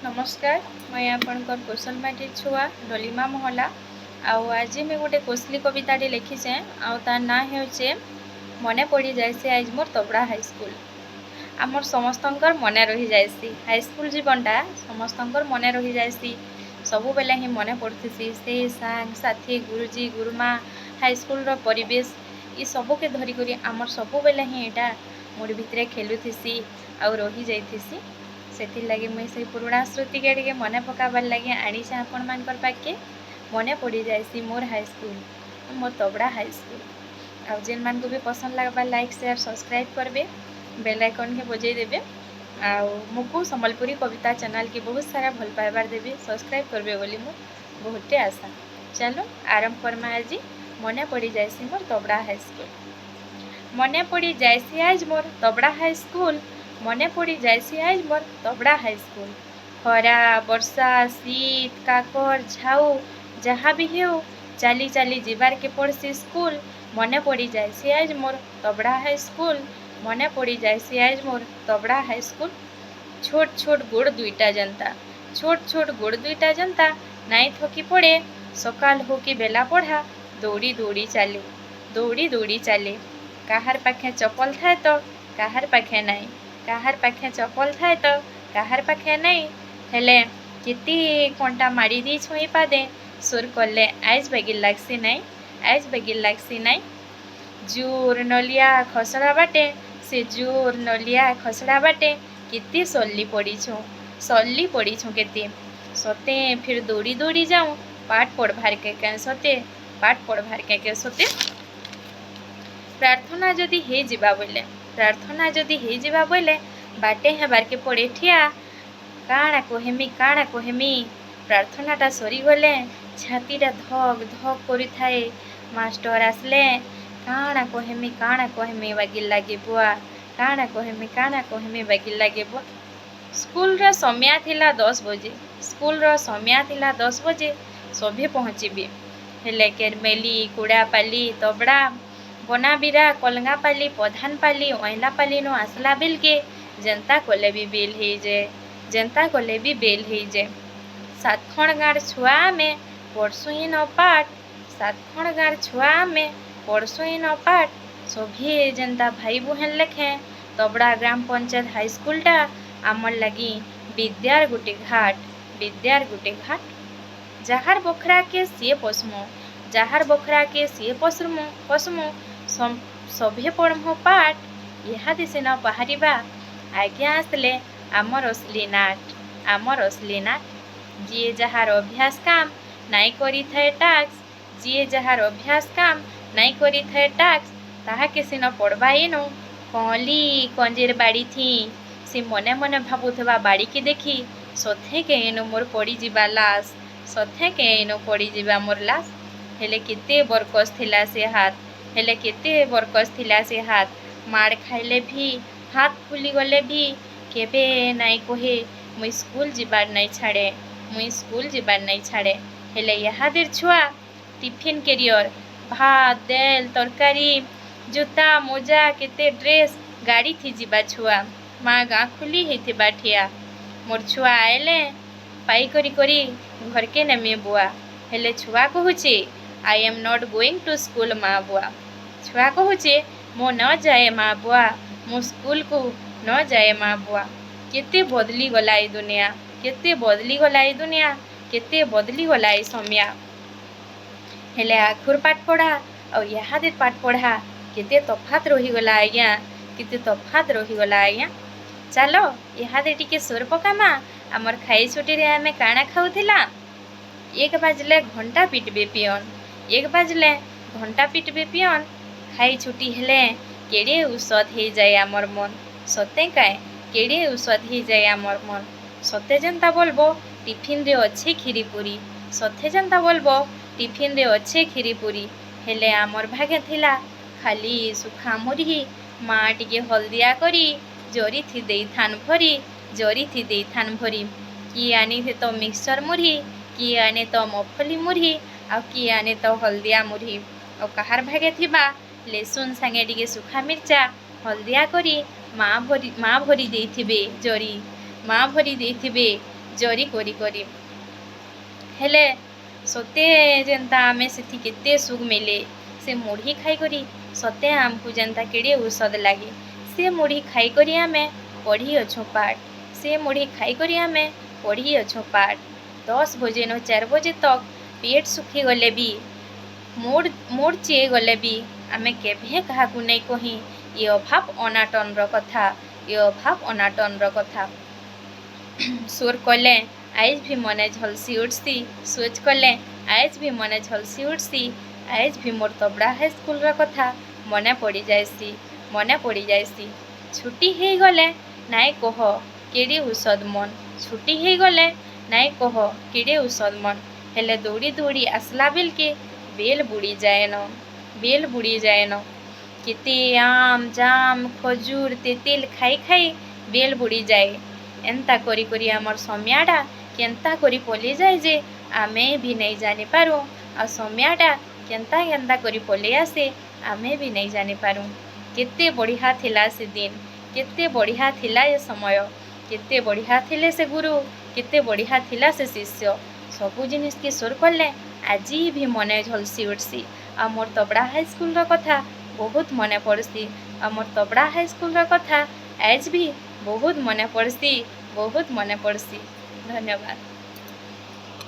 नमस्कार मैं आपणकर कौशल माटी छुआ डलिमा महला आज मैं गोटे कोसली कविताटे लिखीचे तार ना हे मने पड़ी जाए आज मोर तबड़ा हाईस्कल। आमर समस्तंकर मने रही जाएसी हाईस्कल जीवनटा समस्तंकर मने रही जाएसी सबु बेले ही मने पड़थीसी से सांग साथी गुरुजी गुरुमा हाईस्कल रो परिवेश ये सबू के धरिक आमर सबु बेले ही एटा मोर भितरे खेलुथीसी आ रही जाइथिसी से लगे मुई से पुराणा स्मृति के मने पकाबार लगे आनी आपण मान पाके मने पड़ी जाएसी मोर हाईस्कल मोर तबड़ा हाईस्कल। आ जेन मान को भी पसंद लगवा लाइक शेयर सब्सक्राइब करबे बेल आइकन के बजाई देबे मुझको संबलपुरी कविता चैनल की बहुत सारा भल पाइबार देबे सब्सक्राइब करबे बोली मोर बहुते आशा। चलो आरंभ करमा आज मने पड़ी जाएसी मोर तबड़ा हाईस्कल। मने पड़ी जाएसी आज मोर तबड़ा हाईस्कल मने पड़ी जाएसी आज मोर तबड़ा हाईस्कल। खरा वर्षा शीत काकर झाऊ जहाँ भी हो चाली चाली जीवार के पड़सी स्कूल मने पड़ी जाएसी आज मोर तबड़ा हाईस्कल मने पड़ी जाएसी आज मोर तबड़ा हाईस्कल। छोट छोट गोड़ दुईटा जनता छोट छोट गोड़ दुईटा जनता नाई थकी पड़े सकाल हो कि बेला पढ़ा दौड़ी दौड़ी चाले काहार पाखे चपल थाए तो काहार पाखे नाई काहार पाखे चपल थाए तो काहार पाखे नहीं हेले किती कंटा माड़ी दी छुई पादे सुर कले आज बेगिल लागसी नाई जोर नलिया खसड़ा बाटे से जोर नलिया खसड़ा बाटे किती सल्ली पड़ी छू केती सोते फिर दौड़ी दौड़ी जाऊँ पाठ पढ़वार के सोते पाठ पढ़वार के सोते प्रार्थना जदि हे जिबा बोले बाटे हेबार के पड़े ठिया काणा कोहेमी प्रार्थनाटा सरी गले छातीटा धक धक करि थाए मास्टर आसले काणा कोहेमी बागिल लागे बुआ काणा कोहेमी बागिल लागे बुआ। स्कूल रो समय थिला 10 बजे सभे पहुँचबे हेले केरमेली कुड़ापाली तबड़ा बनाबीरा कलंगापाली प्रधानपाली ओइलापाली नो आसला बिल के जनता कले भी बेल हो जाए 7 खण गाँर छुआ में पढ़सुही न पाठ सभी जनता भाई बुहेन लेखे तबड़ा ग्राम पंचायत हाईस्कलटा आमर लगी विद्यार गुटे घाट जहार बखरा के सी पसमो सभे पढ़मो पाठ यहाँ दिसे न बाहरिबा आज्ञा आसले आमर असली नाट जीए जहार अभ्यास काम नाई करी थाए टाक्स ताहा के सिन पढ़वा इनु कली कंजेर बाड़ी थी से मने मने भाबुथबा बाड़ी की देखी सथे के इनु मोर पड़ी जीवा लाश हेले केते बरकस थिला से हाथ मार खाइले भी हाथ फुली गले भी केबे नाई कहे मुई स्कूल जीवार नहीं छाड़े हेले याहादेर छुआ टिफिन कैरियर भात देल तरकारी जूता मोजा केते ड्रेस गाड़ी थी जीवा छुआ माँ गाँ खुली ही बाठिया मोर छुआ आएले पाई करी घर के नेमी बुआ हेले छुआ कहूचे I am not going to school माँ बुआ छुआ कहूचे मो न जाए माँ बुआ मो स्कूल को न जाए माँ बुआ केते बदली गला ई दुनिया केते बदली गला ई समय हेले आखुर पाठ पढ़ा और याहादेर पाठ पढ़ा केते तफात रही गला आज्ञा चलो इहादे टिके सुर पकामा आमर खाई छुट्टी रे आमे काना खाउथिला 1 बाजले घंटा पिटबे पियन खाई छुट्टी हेले केड़े औषध हो जाए आमर मन सते काय केड़े औषध हो जाए आमर मन सते जनता बोलबो टिफिन रे अच्छे खीरी पूरी हेले आमर भागे थिला खाली सुखा मुरही माँ टिके हल्दिया करी जरी थी दे थान भरी किए आनी थे तो मिक्सचर मुरही किए आने तो मफली मुरही आ किए आने तो हल्दिया मुरही और कहार भागे थिबा लेसुन सांगे टिके सुखा मिर्चा हल्दिया करी माँ भरी देथिबे जरी करी करी हेले सते जेन्ता आमे सेठी केते सुख मिले से मुढ़ी खाई करी सते आमको जेन्ता केड़े औषध लगे से मुढ़ी खाई करी आमे पढ़ी अच्छो पाठ से मुढ़ी खाई करी आमे पढ़ी अच्छो पाठ 10 बजे न 4 बजे तक पेट सुखी गले भी मोड़ चे गले भी आमे केभे काहाकू नहीं कही ये अभाव अनाटन कथा ये अभाव अनाटन कथा सुर कले आइज भी मने झलसी उठसी सोच कले आइज भी मने झलसी उठसी आइज भी मोर तबड़ा हाई स्कूल कथा मने पड़ी जायसी छुट्टी हे गले नाई कह केड़े औषध मन छुट्टी हे गले नाई कह केड़े औषध मन हेले दौड़ी दौड़ी आसला बेलके बेल बुड़ी जाए न केते आम जाम खजूर तेतेल खाई खाई बेल बुड़ी जाए एंता करी करी आमर समयाटा केंता करी पली जाए जे आमे भी नहीं जानी पारू आ समयाटा केंता केंता करी पली आसे आमे भी नहीं जानी पारू केते बढ़िया थिला से दिन केते बढ़िया थिला ये समय केते बढ़िया थिले से गुरु केते बढ़िया थिला से शिष्य सबू जिनिस के स्वर कले आज भी मने झलसी उठसी आ मोर तबड़ा हाई स्कूल कथा बहुत मने पड़सी आ मोर तबड़ा हाई स्कूल कथा आज भी बहुत मने पड़सी धन्यवाद।